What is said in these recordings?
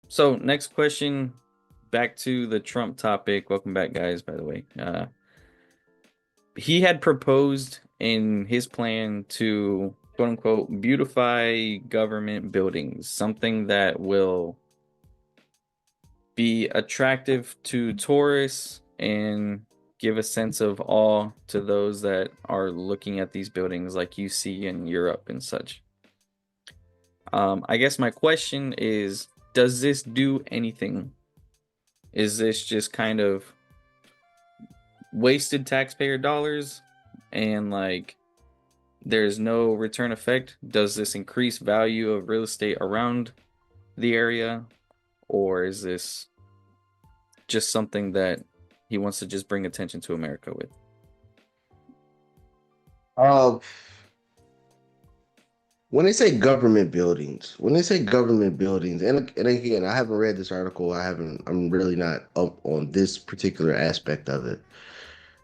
So next question, back to the Trump topic. Welcome back, guys, by the way. He had proposed in his plan to quote unquote beautify government buildings, something that will be attractive to tourists and give a sense of awe to those that are looking at these buildings like you see in Europe and such. I guess my question is, does this do anything? Is this just kind of wasted taxpayer dollars and like there's no return effect? Does this increase value of real estate around the area? Or is this just something that he wants to just bring attention to America with? Uh, when they say government buildings, and again, I haven't read this article. I'm really not up on this particular aspect of it.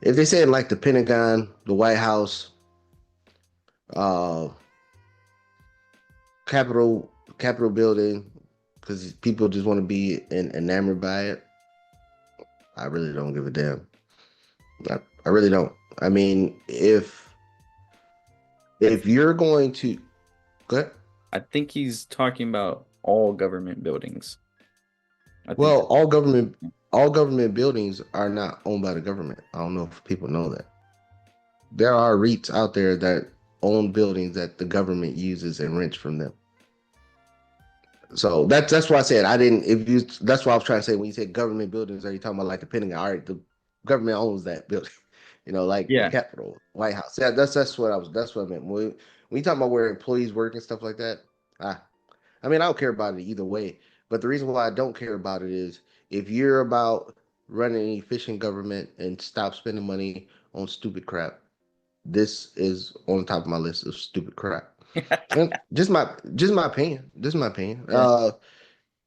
If they say like the Pentagon, the White House, uh, Capitol building, because people just want to be enamored by it, I really don't give a damn. I really don't. I mean, if you're going to, go ahead. I think he's talking about all government buildings. I think Well, that, all government buildings are not owned by the government. I don't know if people know that. There are REITs out there that own buildings that the government uses and rents from them. So that's why I said I didn't. If you, that's why I was trying to say when you say government buildings, are you talking about like the Pentagon? All right, the government owns that building. Like the yeah. Capitol, White House. Yeah, that's what I was. That's what I meant. When you talk about where employees work and stuff like that, ah, I mean, I don't care about it either way. But the reason why I don't care about it is if you're about running an efficient government and stop spending money on stupid crap, this is on the top of my list of stupid crap. And just my opinion. Just my opinion. Yeah.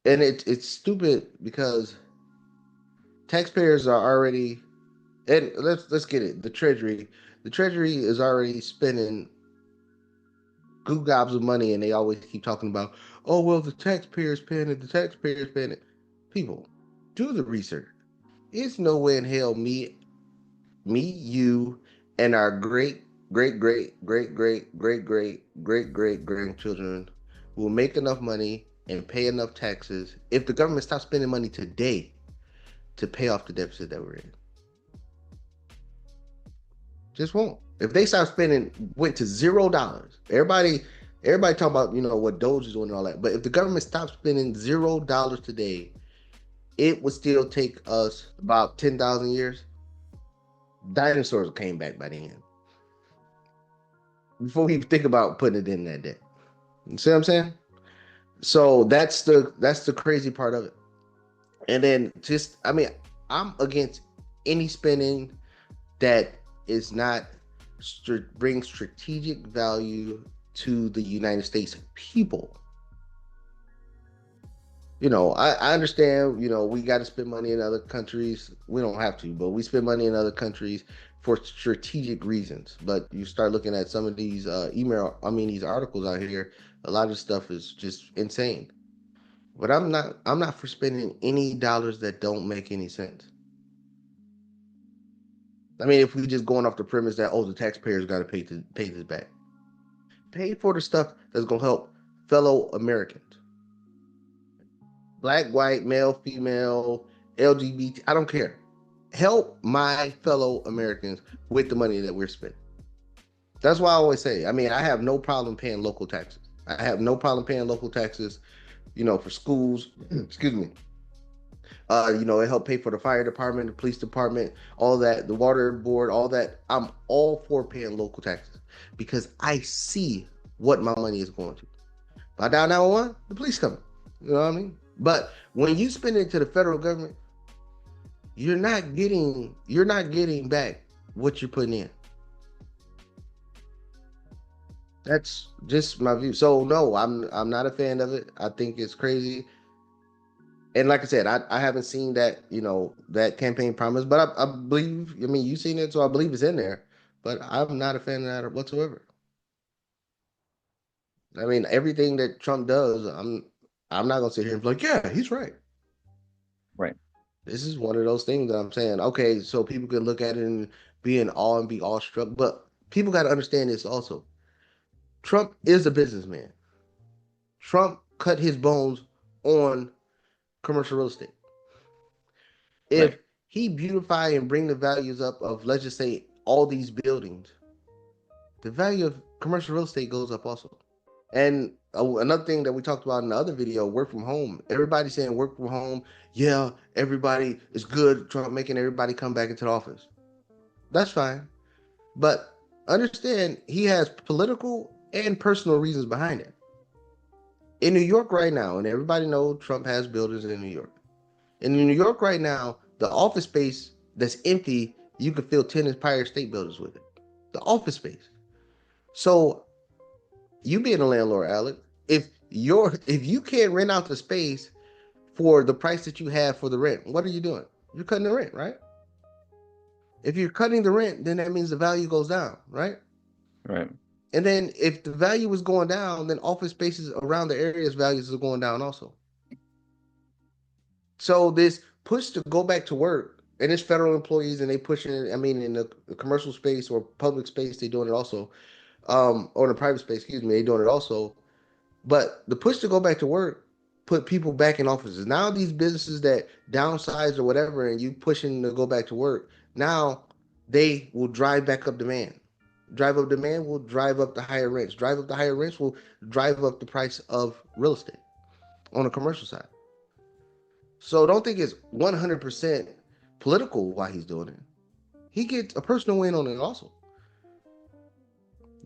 And it's stupid because taxpayers are already, and let's get it. The treasury is already spending goo gobs of money, and they always keep talking about, oh well, the taxpayers paying it, the taxpayers paying it. People, do the research. It's no way in hell you, and our great great great great great great great great great grandchildren will make enough money and pay enough taxes if the government stops spending money today to pay off the deficit that we're in. Just won't. If they stop spending, went to $0. Everybody talk about what Doge is doing and all that. But if the government stops spending $0 today, it would still take us about 10,000 years. Dinosaurs came back by the end. Before we even think about putting it in that debt. You see what I'm saying? So that's the crazy part of it. And then just I mean, I'm against any spending that is not bring strategic value to the United States people. I understand, we got to spend money in other countries. We don't have to, but we spend money in other countries for strategic reasons. But you start looking at some of these these articles out here, a lot of stuff is just insane. But I'm not for spending any dollars that don't make any sense. I mean, if we just going off the premise that, oh, the taxpayers got to pay this back, pay for the stuff that's gonna help fellow Americans, black, white, male, female, LGBT. I don't care. Help my fellow Americans with the money that we're spending. That's why I always say. I mean, I have no problem paying local taxes. I have no problem paying local taxes. For schools. Excuse me. It helped pay for the fire department, the police department, all that, the water board, all that. I'm all for paying local taxes because I see what my money is going to. If I dial 911, the police coming. You know what I mean? But when you spend it to the federal government, you're not getting back what you're putting in. That's just my view. So no, I'm not a fan of it. I think it's crazy. And like I said, I haven't seen that campaign promise, but I believe. I mean, you've seen it, so I believe it's in there. But I'm not a fan of that whatsoever. I mean, everything that Trump does, I'm not gonna sit here and be like, yeah, he's right. Right. This is one of those things that I'm saying. Okay, so people can look at it and be in awe and be awestruck, but people got to understand this also. Trump is a businessman. Trump cut his bones on commercial real estate. Right. If he beautify and bring the values up of, let's just say, all these buildings, the value of commercial real estate goes up also. And another thing that we talked about in the other video, work from home. Everybody saying work from home. Yeah, everybody is good. Trump making everybody come back into the office. That's fine. But understand he has political and personal reasons behind it. In New York right now, and everybody knows Trump has buildings in New York. In New York right now, the office space that's empty, you can fill 10 Empire State Buildings with it. The office space. So you being a landlord, Alec, if you can't rent out the space for the price that you have for the rent, what are you doing? You're cutting the rent, right? If you're cutting the rent, then that means the value goes down, right? Right. And then if the value is going down, then office spaces around the area's values are going down also. So this push to go back to work, and it's federal employees, and they pushing it. I mean, in the commercial space or public space, they doing it also. Or in the private space, excuse me, they doing it also. But the push to go back to work put people back in offices. Now these businesses that downsize or whatever, and you pushing to go back to work, now they will drive back up demand. Drive up demand will drive up the higher rents. Drive up the higher rents will drive up the price of real estate on the commercial side. So don't think it's 100% political why he's doing it. He gets a personal win on it also.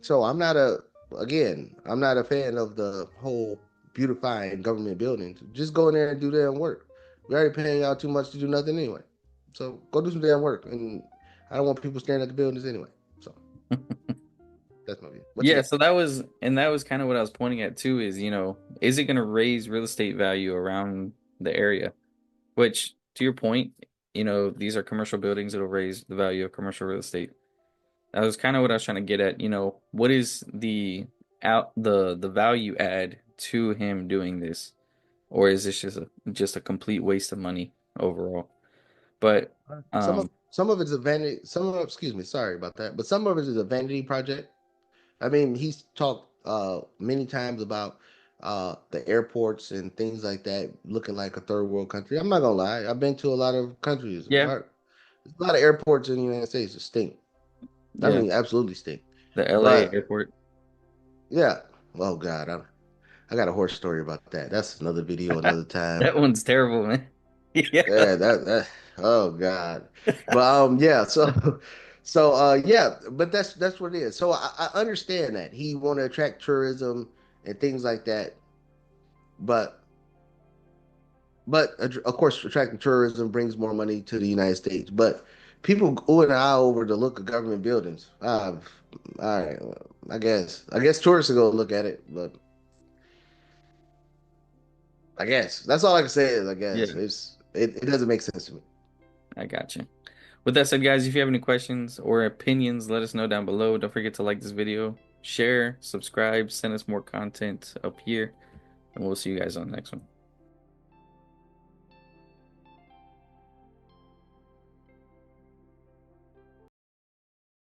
So I'm not a fan of the whole beautifying government buildings. Just go in there and do damn work. We already paying y'all too much to do nothing anyway. So go do some damn work. And I don't want people staring at the buildings anyway. So that's my view. What you Yeah, got? so that was kind of what I was pointing at too, is, is it going to raise real estate value around the area? Which, to your point, these are commercial buildings that'll raise the value of commercial real estate. That was kind of what I was trying to get at. What is the value add to him doing this? Or is this just a complete waste of money overall? But Some of it's a vanity. Some of excuse me, sorry about that, but some of it is a vanity project. I mean, he's talked many times about the airports and things like that, looking like a third world country. I'm not gonna lie, I've been to a lot of countries. yeah, There's a lot of airports in the United States that stink. I yeah, mean, absolutely stink. the LA But airport. yeah, oh God, I got a horror story about that. That's another video, another time. That one's terrible, man. Yeah. Yeah, that oh God. But yeah, so yeah, but that's what it is. So I understand that he want to attract tourism and things like that, but of course attracting tourism brings more money to the United States. But people ooh and ah over the look of government buildings. All right, I guess tourists will go look at it, but I guess that's all I can say is I guess Yeah, it doesn't make sense to me. I got you. With that said, guys, if you have any questions or opinions, let us know down below. Don't forget to like this video, share, subscribe, send us more content up here, and we'll see you guys on the next one.